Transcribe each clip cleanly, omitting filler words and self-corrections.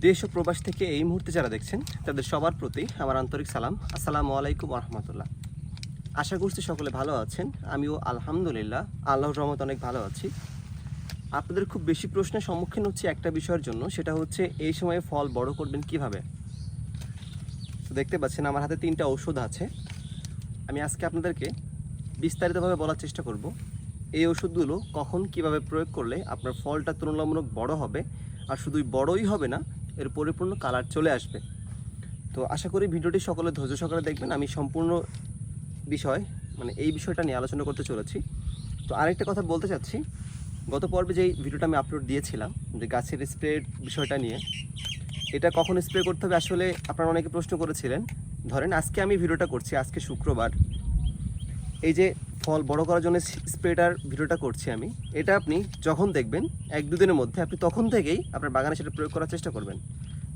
দেশ ও প্রবাস থেকে এই মুহূর্তে যারা দেখছেন তাদের সবার প্রতি আমার আন্তরিক সালাম। আসসালামু আলাইকুম রহমতুল্লাহ। আশা করছি সকলে ভালো আছেন। আমিও আলহামদুলিল্লাহ আল্লাহর রহমত অনেক ভালো আছি। আপনাদের খুব বেশি প্রশ্নের সম্মুখীন হচ্ছে একটা বিষয়ের জন্য, সেটা হচ্ছে এই সময়ে ফল বড় করবেন কিভাবে। তো দেখতে পাচ্ছেন আমার হাতে 3টা ঔষধ আছে। আমি আজকে আপনাদেরকে বিস্তারিতভাবে বলার চেষ্টা করব এই ওষুধগুলো কখন কিভাবে প্রয়োগ করলে আপনার ফলটা তুলনামূলক বড় হবে, আর শুধুই বড়ই হবে না, এর পরিপূর্ণ কালার চলে আসবে। তো আশা করি ভিডিওটি সকলে ধৈর্য সহকারে দেখবেন। আমি সম্পূর্ণ এই বিষয়টা নিয়ে আলোচনা করতে চলেছি। তো আরেকটা কথা বলতে চাচ্ছি, গত পর্বে যেই ভিডিওটা আমি আপলোড দিয়েছিলাম যে গাছের স্প্রের বিষয়টা নিয়ে, এটা কখন স্প্রে করতে হবে আসলে আপনারা অনেকে প্রশ্ন করেছিলেন। ধরেন আজকে আমি ভিডিওটা করছি, আজকে শুক্রবার, এই যে ফল বড় করার জন্য স্প্রেটার ভিডিওটা করছি আমি, এটা আপনি যখন দেখবেন 1-2 দিনের মধ্যে আপনি তখন থেকেই আপনার বাগানে সেটা প্রয়োগ করার চেষ্টা করবেন।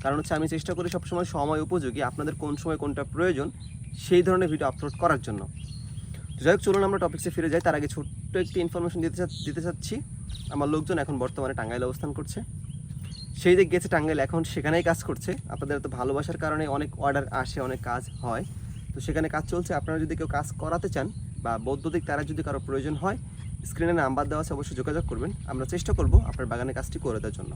কারণ হচ্ছে আমি চেষ্টা করি সবসময় সময় উপযোগী, আপনাদের কোন সময় কোনটা প্রয়োজন সেই ধরনের ভিডিও আপলোড করার জন্য। তো যাই হোক, চলুন আমরা টপিক্সে ফিরে যাই। তার আগে ছোট্ট একটি ইনফরমেশন দিতে চাচ্ছি। আমার লোকজন এখন বর্তমানে টাঙ্গাইলে অবস্থান করছে। সেই যে গেছে টাঙ্গাইল, এখন সেখানেই কাজ করছে। আপনাদের এত ভালোবাসার কারণে অনেক অর্ডার আসে, অনেক কাজ হয়, তো সেখানে কাজ চলছে। আপনারা যদি কেউ কাজ করাতে চান বা বৈদ্যুতিক তারা যদি কারো প্রয়োজন হয়, স্ক্রিনে নাম্বার দেওয়া আছে, অবশ্যই যোগাযোগ করবেন। আমরা চেষ্টা করব আপনার বাগানে কাজটি করে দেওয়ার জন্য।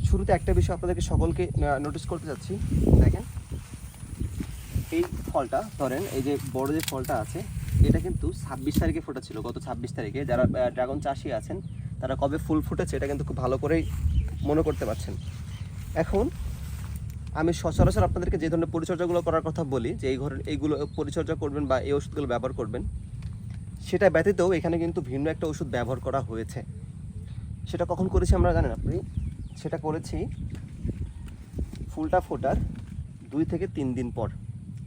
শুরুতে একটা বিষয় আপনাদেরকে সকলকে নোটিস করতে যাচ্ছি। দেখেন এই ফলটা, ধরেন এই যে বড় যে ফলটা আছে, এটা কিন্তু 26 তারিখে ফুটেছিল, গত 26 তারিখে। যারা ড্রাগন চাষি আছেন তারা কবে ফুল ফুটেছে এটা কিন্তু খুব ভালো করেই মনে করতে পারছেন। এখন আমি সচরাচর আপনাদেরকে যে ধরনের পরিচর্যাগুলো করার কথা বলি, যে এইগুলো পরিচর্যা করবেন বা এই ওষুধগুলো ব্যবহার করবেন, সেটা ব্যতীতও এখানে কিন্তু ভিন্ন একটা ওষুধ ব্যবহার করা হয়েছে। সেটা কখন করেছি আমরা জানেন আপনি? সেটা করেছি ফুলটা ফোটার 2 থেকে 3 দিন পর।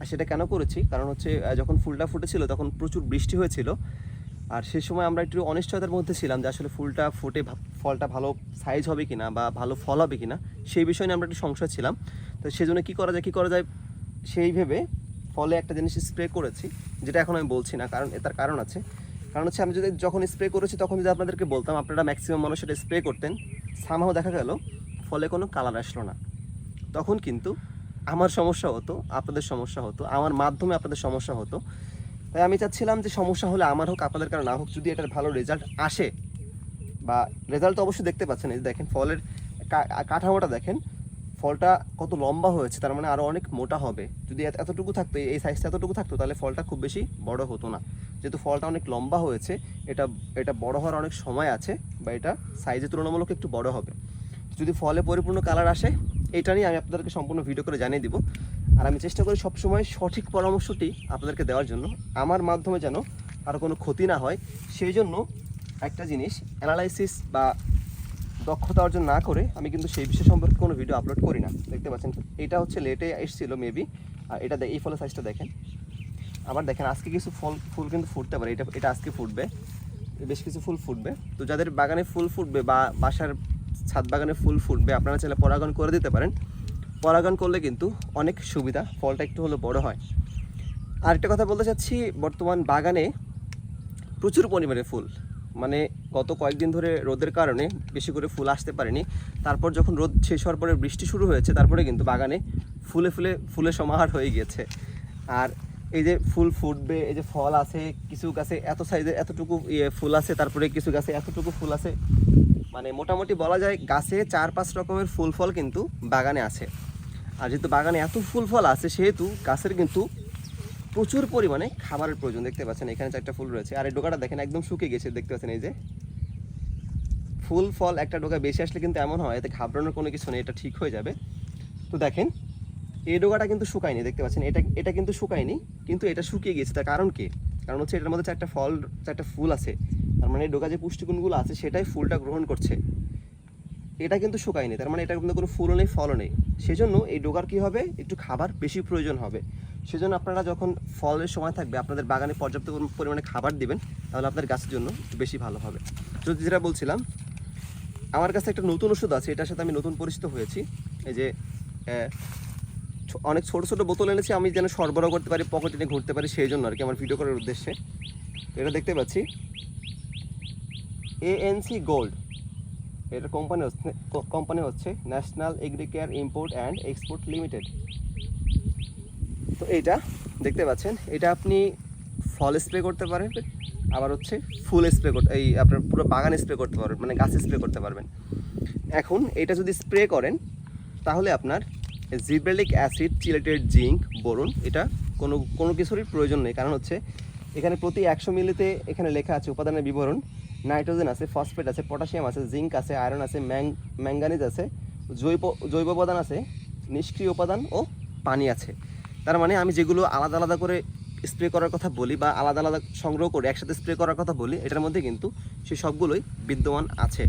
আর সেটা কেন করেছি, কারণ হচ্ছে যখন ফুলটা ফুটেছিল তখন প্রচুর বৃষ্টি হয়েছিল, আর সেই সময় আমরা একটু অনিশ্চয়তার মধ্যে ছিলাম যে আসলে ফুলটা ফুটে ফলটা ভালো সাইজ হবে কিনা বা ভালো ফল হবে কিনা, সেই বিষয় নিয়ে আমরা একটু সংশয় ছিলাম। তো সেই জন্য কী করা যায় সেই ভেবে ফলে একটা জিনিস স্প্রে করেছি, যেটা এখন আমি বলছি না, কারণ তার কারণ আছে। কারণ হচ্ছে আমি যখন স্প্রে করেছি তখন যদি আপনাদেরকে বলতাম, আপনারা ম্যাক্সিমাম মানুষ সেটা স্প্রে করতেন, সামহাও দেখা গেল ফলে কোনো কালার আসলো না। তখন কিন্তু আমার সমস্যা হতো, আপনাদের সমস্যা হতো, আমার মাধ্যমে আপনাদের সমস্যা হতো। তাই আমি চাচ্ছিলাম যে সমস্যা হলে আমার হোক, আপনাদের কারণ না হোক, যদি এটার ভালো রেজাল্ট আসে, বা রেজাল্ট তো অবশ্যই দেখতে পাচ্ছেন, এই দেখেন ফলের কাঠামোটা দেখেন, ফলটা কত লম্বা হয়েছে, তার মানে আরও অনেক মোটা হবে। যদি এতটুকু থাকতো, এই সাইজটা এতটুকু থাকতো, তাহলে ফলটা খুব বেশি বড় হতো না। যেহেতু ফলটা অনেক লম্বা হয়েছে, এটা বড় হওয়ার অনেক সময় আছে, বা এটা সাইজে তুলনামূলক একটু বড় হবে। যদি ফলে পরিপূর্ণ কালার আসে, এটা নিয়ে আমি আপনাদেরকে সম্পূর্ণ ভিডিও করে জানিয়ে দিব। আর আমি চেষ্টা করি সবসময় সঠিক পরামর্শটি আপনাদেরকে দেওয়ার জন্য, আমার মাধ্যমে যেন আর কোনো ক্ষতি না হয়। সেই জন্য একটা জিনিস অ্যানালাইসিস বা দক্ষতা অর্জন না করে আমি কিন্তু সেই বিষয় সম্পর্কে কোনো ভিডিও আপলোড করি না। দেখতে পাচ্ছেন এটা হচ্ছে লেটে এসেছিলো মেবি, আর এটা এই ফলের সাইজটা দেখেন। আবার দেখেন আজকে কিছু ফুল কিন্তু ফুটতে পারে, এটা আজকে ফুটবে, বেশ কিছু ফুল ফুটবে। তো যাদের বাগানে ফুল ফুটবে বা বাসার ছাদ বাগানে ফুল ফুটবে, আপনারা চাইলে পরাগণ করে দিতে পারেন। পরাগণ করলে কিন্তু অনেক সুবিধা, ফলটা একটু হলে বড় হয়। আরেকটা কথা বলতে চাচ্ছি, বর্তমান বাগানে প্রচুর পরিমাণে ফুল, মানে গত কয়েকদিন ধরে রোদের কারণে বেশি করে ফুল আসতে পারেনি। তারপর যখন রোদ শেষ হওয়ার পরে বৃষ্টি শুরু হয়েছে, তারপরে কিন্তু বাগানে ফুলের সমাহার হয়ে গিয়েছে। আর এই যে ফুল ফুটবে, এই যে ফল আছে, কিছু গাছে এত সাইজের এতটুকু ফুল আছে, তারপরে কিছু গাছে এতটুকু ফুল আছে, মানে মোটামুটি বলা যায় গাছে 4-5 রকমের ফুল ফল কিন্তু বাগানে আছে। আর যেহেতু বাগানে এত ফুল ফল আছে, সেহেতু গাছের কিন্তু প্রচুর পরিমাণে খাবারের প্রয়োজন। দেখতে পাচ্ছেন এখানে 4টা ফুল রয়েছে, আর এই ডোকাটা দেখেন একদম শুকিয়ে গেছে। দেখতে পাচ্ছেন এই যে ফুল ফল একটা ডোকা বেশি আসলে কিন্তু এমন হয়, এতে ঘাবড়ানোর কোনো কিছু নেই, এটা ঠিক হয়ে যাবে। তো দেখেন এই ডোকাটা কিন্তু শুকায়নি, দেখতে পাচ্ছেন এটা কিন্তু শুকায়নি, কিন্তু এটা শুকিয়ে গেছে। তার কারণ কি? কারণ হচ্ছে এটার মধ্যে 4টা ফুল আছে, তার মানে এই ডোকা যে পুষ্টিগুণগুলো আছে সেটাই ফুলটা গ্রহণ করছে। এটা কিন্তু শুকায়নি, তার মানে এটার মধ্যে কোনো ফুলও নেই, ফলও নেই। সেজন্য এই ডোকার কী হবে, একটু খাবার বেশি প্রয়োজন হবে। সেজন্য আপনারা যখন ফলের সময় থাকবে, আপনাদের বাগানে পর্যাপ্ত পরিমাণে খাবার দিবেন, তাহলে আপনার গাছের জন্য একটু বেশি ভালো হবে। যদি যেটা বলছিলাম, আমার কাছে একটা নতুন ওষুধ আছে, এটার সাথে আমি নতুন পরিচিত হয়েছি। এই যে অনেক ছোটো ছোটো বোতল এনেছি, আমি যেন সরবরাহ করতে পারি, পকেটে নিয়ে ঘুরতে পারি, সেই জন্য আর কি, আমার ভিডিও করার উদ্দেশ্যে। এটা দেখতে পাচ্ছি ANC গোল্ড, এটার কোম্পানি হচ্ছে national Agricare import and export limited. তো এইটা দেখতে পাচ্ছেন, এটা আপনি ফল স্প্রে করতে পারেন, আবার হচ্ছে ফুল স্প্রে করতে, এই আপনার পুরো বাগানে স্প্রে করতে পারবেন, মানে গাছে স্প্রে করতে পারবেন। এখন এটা যদি স্প্রে করেন তাহলে আপনার gibberellic acid, chelated zinc, boron, এটা কোনো কিছুরই প্রয়োজন নেই। কারণ হচ্ছে এখানে প্রতি 100 মিলিতে এখানে লেখা আছে উপাদানের বিবরণ, নাইট্রোজেন আছে, ফসফেট আছে, পটাশিয়াম আছে, জিঙ্ক আছে, আয়রন আছে, ম্যাঙ্গানিজ আছে, জৈব উপাদান আছে, নিষ্ক্রিয় উপাদান ও পানি আছে। তার মানে আমি যেগুলো আলাদা আলাদা করে স্প্রে করার কথা বলি বা আলাদা আলাদা সংগ্রহ করে একসাথে স্প্রে করার কথা বলি, এটার মধ্যে কিন্তু সেই সবগুলোই বিদ্যমান আছে।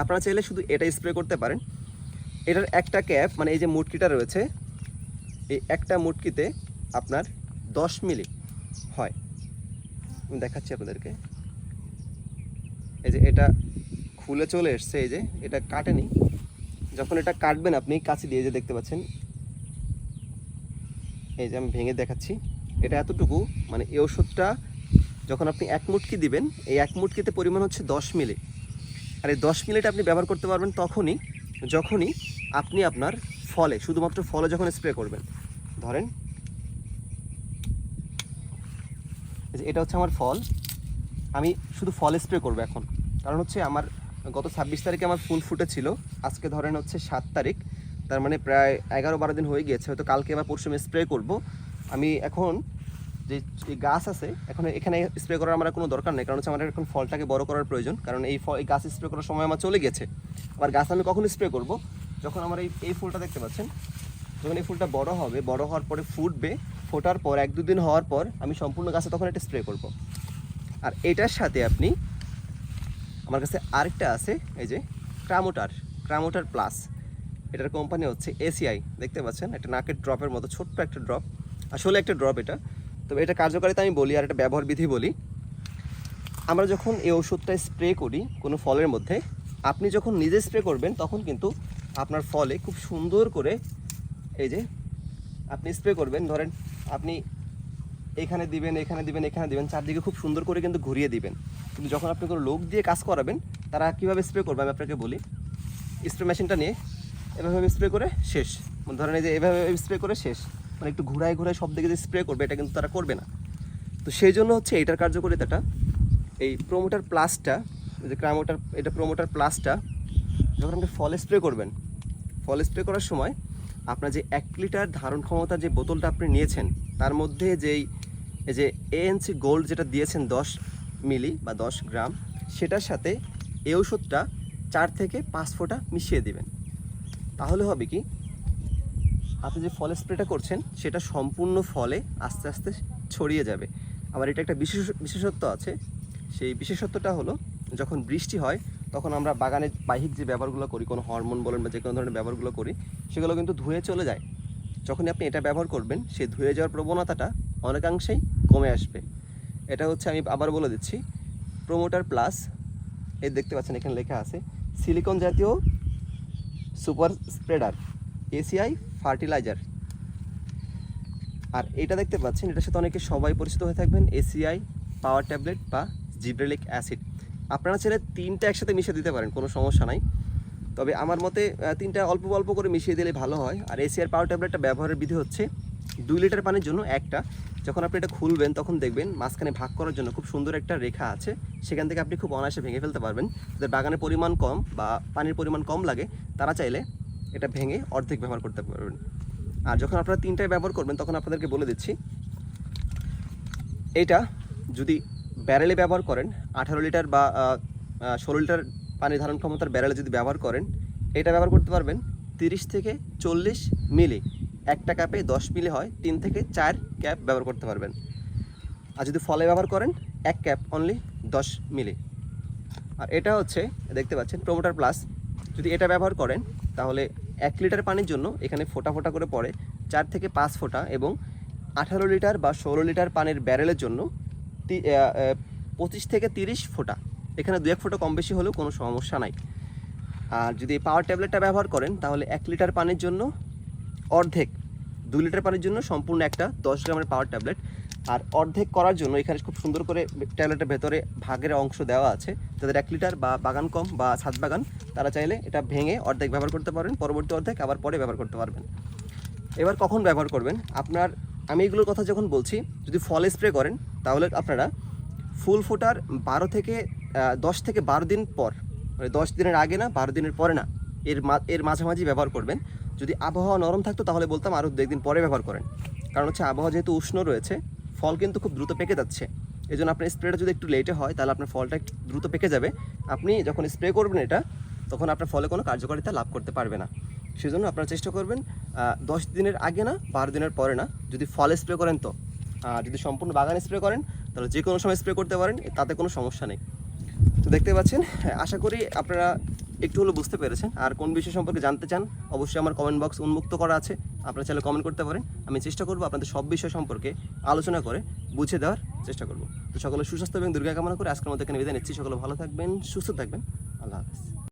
আপনারা চাইলে শুধু এটা স্প্রে করতে পারেন। এটার একটা ক্যাপ, মানে এই যে মুটকিটা রয়েছে, এই একটা মুটকিতে আপনার 10 মিলি হয়। আমি দেখাচ্ছি আপনাদেরকে। এই যে এটা খুলে চলে এসছে, এই যে এটা কাটেনি, যখন এটা কাটবেন আপনি কাঁচি দিয়ে, যে দেখতে পাচ্ছেন, এই যে আমি ভেঙে দেখাচ্ছি, এটা এতটুকু, মানে এই ওষুধটা যখন আপনি 1 মুটকি দিবেন, এই 1 মুটকিতে পরিমাণ হচ্ছে 10 মিলি। আর এই 10 মিলিটা আপনি ব্যবহার করতে পারবেন যখনই আপনি আপনার ফলে, শুধুমাত্র ফলে যখন স্প্রে করবেন। ধরেন এটা হচ্ছে আমার ফল, আমি শুধু ফল স্প্রে করবো এখন, কারণ হচ্ছে আমার গত 26 তারিখে আমার ফুল ফুটেছিল, আজকে ধরেন হচ্ছে 7 তারিখ, তার মানে প্রায় 11-12 দিন হয়ে গিয়েছে, হয়তো কালকে আবার পরশু আমি স্প্রে করব। আমি এখন যে গাছ আছে, এখন এখানে স্প্রে করার আমার কোনো দরকার নেই, কারণ হচ্ছে আমার এখন ফলটাকে বড় করার প্রয়োজন, কারণ এই গাছ স্প্রে করার সময় আমার চলে গেছে। আবার গাছ আমি কখন স্প্রে করব, যখন আমার এই ফুলটা দেখতে পাচ্ছেন, যখন এই ফুলটা বড় হবে, বড় হওয়ার পরে ফুটবে, ফোটার পর 1-2 দিন হওয়ার পর আমি সম্পূর্ণ গাছে তখন এটা স্প্রে করব। আর এটার সাথে আপনি, আমার কাছে আরেকটা আছে, এই যে ক্রামোটার প্লাস, এটার কোম্পানি হচ্ছে এসিআই, দেখতে পাচ্ছেন, একটা নাকের ড্রপের মতো ছোট্ট একটা ড্রপ, আসলে একটা ড্রপ এটা। তবে এটা কার্যকারিতা আমি বলি আর এটা ব্যবহার বিধি বলি। আমরা যখন এই ওষুধটা স্প্রে করি কোনো ফলের মধ্যে, আপনি যখন নিজে স্প্রে করবেন তখন কিন্তু আপনার ফলে খুব সুন্দর করে, এই যে আপনি স্প্রে করবেন, ধরেন আপনি এখানে দিবেন, চারদিকে খুব সুন্দর করে কিন্তু ঘুরিয়ে দিবেন। কিন্তু যখন আপনি কোনো লোক দিয়ে কাজ করাবেন, তারা কীভাবে স্প্রে করবে আমি আপনাকে বলি। স্প্রে মেশিনটা নিয়ে এভাবে স্প্রে করে শেষ, ধরেন এই যে এভাবে স্প্রে করে শেষ, মানে একটু ঘুরায় সব দিকে যে স্প্রে করবে, এটা কিন্তু তারা করবে না। তো সেই জন্য হচ্ছে এটার কার্যকারিতাটা, এই প্রোমোটার প্লাসটা, যে এটা প্রোমোটার প্লাসটা যখন আপনি ফল স্প্রে করবেন, ফল স্প্রে করার সময় আপনার যে 1 লিটার ধারণ ক্ষমতার যে বোতলটা আপনি নিয়েছেন, তার মধ্যে এই যে ANC গোল্ড যেটা দিয়েছেন 10 মিলি বা 10 গ্রাম, সেটার সাথে এই ওষুধটা 4 থেকে 5 ফোঁটা মিশিয়ে দিবেন। তাহলে হবে কি, আপনি যে ফল স্প্রেটা করছেন সেটা সম্পূর্ণ ফলে আস্তে আস্তে ছড়িয়ে যাবে। আবার এটা একটা বিশেষত্ব আছে, সেই বিশেষত্বটা হলো যখন বৃষ্টি হয় তখন আমরা বাগানে বাহ্যিক যে ব্যবহারগুলো করি, কোনো হরমোন বলেন বা যে কোনো ধরনের ব্যবহারগুলো করি, সেগুলো কিন্তু ধুয়ে চলে যায়। যখনই আপনি এটা ব্যবহার করবেন, সেই ধুয়ে যাওয়ার প্রবণতাটা অনেকাংশেই কমে আসবে। এটা হচ্ছে, আমি আবার বলে দিচ্ছি, প্রোমোটার প্লাস, এই দেখতে পাচ্ছেন এখানে লেখা আছে সিলিকন জাতীয় সুপার স্প্রেডার, এসিআই ফার্টিলাইজার। আর এটা দেখতে পাচ্ছেন, এটার সাথে অনেকে সবাই পরিচিত হয়ে থাকবেন, এসিআই পাওয়ার ট্যাবলেট বা জিব্রেলিক অ্যাসিড। আপনারা চাইলে 3টা একসাথে মিশিয়ে দিতে পারেন, কোনো সমস্যা নাই। তবে আমার মতে 3টা অল্প অল্প করে মিশিয়ে দিলে ভালো হয়। আর এসিআই পাওয়ার ট্যাবলেটটা ব্যবহারের বিধি হচ্ছে 2 লিটার পানির জন্য একটা, যখন আপনি এটা খুলবেন তখন দেখবেন মাঝখানে ভাগ করার জন্য খুব সুন্দর একটা রেখা আছে, সেখান থেকে আপনি খুব অনায়াসে ভেঙে ফেলতে পারবেন। যাদের বাগানের পরিমাণ কম বা পানির পরিমাণ কম লাগে, তারা চাইলে এটা ভেঙে অর্ধেক ব্যবহার করতে পারবেন। আর যখন আপনারা 3টায় ব্যবহার করবেন, তখন আপনাদেরকে বলে দিচ্ছি, এটা যদি ব্যারেলে ব্যবহার করেন, 18 লিটার বা 16 লিটার পানি ধারণ ক্ষমতার ব্যারেলে যদি ব্যবহার করেন, এটা ব্যবহার করতে পারবেন 30 থেকে 40 মিলি। একটা ক্যাপে 10 মিলি হয়, 3 থেকে 4 ক্যাপ ব্যবহার করতে পারবেন। আর যদি ফলে ব্যবহার করেন, 1 ক্যাপ অনলি 10 মিলি। আর এটা হচ্ছে, দেখতে পাচ্ছেন, প্রোমোটার প্লাস। যদি এটা ব্যবহার করেন তাহলে 1 লিটার পানির জন্য এখানে ফোঁটা ফোঁটা করে পড়ে 4 থেকে 5 ফোঁটা, এবং 18 লিটার বা 16 লিটার পানির ব্যারেলের জন্য 25 থেকে 30 ফোঁটা। এখানে 2-1 ফোঁটা কম বেশি হলেও কোনো সমস্যা নাই। আর যদি পাওয়ার ট্যাবলেটটা ব্যবহার করেন, তাহলে 1 লিটার পানির জন্য অর্ধেক, 2 লিটার পানির জন্য সম্পূর্ণ একটা 10 গ্রামের পাওয়ার ট্যাবলেট। আর অর্ধেক করার জন্য এখানে খুব সুন্দর করে টয়লেটের ভেতরে ভাগের অংশ দেওয়া আছে, যাদের 1 লিটার বা বাগান কম বা ছাদ বাগান তারা চাইলে এটা ভেঙে অর্ধেক ব্যবহার করতে পারবেন, পরবর্তী অর্ধেক আবার পরে ব্যবহার করতে পারবেন। এবার কখন ব্যবহার করবেন, আমি এগুলোর কথা যখন বলছি, যদি ফল স্প্রে করেন তাহলে আপনারা ফুল ফোটার 10 থেকে 12 দিন পর, মানে 10 দিনের আগে না, 12 দিনের পরে না, এর মাঝামাঝি ব্যবহার করবেন। যদি আবহাওয়া নরম থাকতো তাহলে বলতাম আরও 2 দিন পরে ব্যবহার করেন, কারণ হচ্ছে আবহাওয়া যেহেতু উষ্ণ রয়েছে, ফল কিন্তু খুব দ্রুত পেকে যাচ্ছে। এই জন্য আপনার স্প্রেটা যদি একটু লেটে হয় তাহলে আপনার ফলটা একটু দ্রুত পেকে যাবে। আপনি যখন স্প্রে করবেন এটা, তখন আপনার ফলে কোনো কার্যকারিতা লাভ করতে পারবে না। সেজন্য আপনারা চেষ্টা করবেন 10 দিনের আগে না, 12 দিনের পরে না। যদি ফল স্প্রে করেন তো, আর যদি সম্পূর্ণ বাগান স্প্রে করেন তাহলে যে কোনো সময় স্প্রে করতে পারেন, তাতে কোনো সমস্যা নেই। তো দেখতে পাচ্ছেন, আশা করি আপনারা একটু হলেও বুঝতে পেরেছেন। আর কোন বিষয় সম্পর্কে জানতে চান অবশ্যই আমার কমেন্ট বক্স উন্মুক্ত করা আছে, আপনারা চাইলে কমেন্ট করতে পারেন। আমি চেষ্টা করব আপনাদের সব বিষয় সম্পর্কে আলোচনা করে বুঝে দেওয়ার চেষ্টা করব। তো সকলে সুস্বাস্থ্য এবং দীর্ঘায়ু কামনা করে আজকের মতো এখানে বিদায় নিচ্ছি। সকলে ভালো থাকবেন, সুস্থ থাকবেন। আল্লাহ হাফেজ।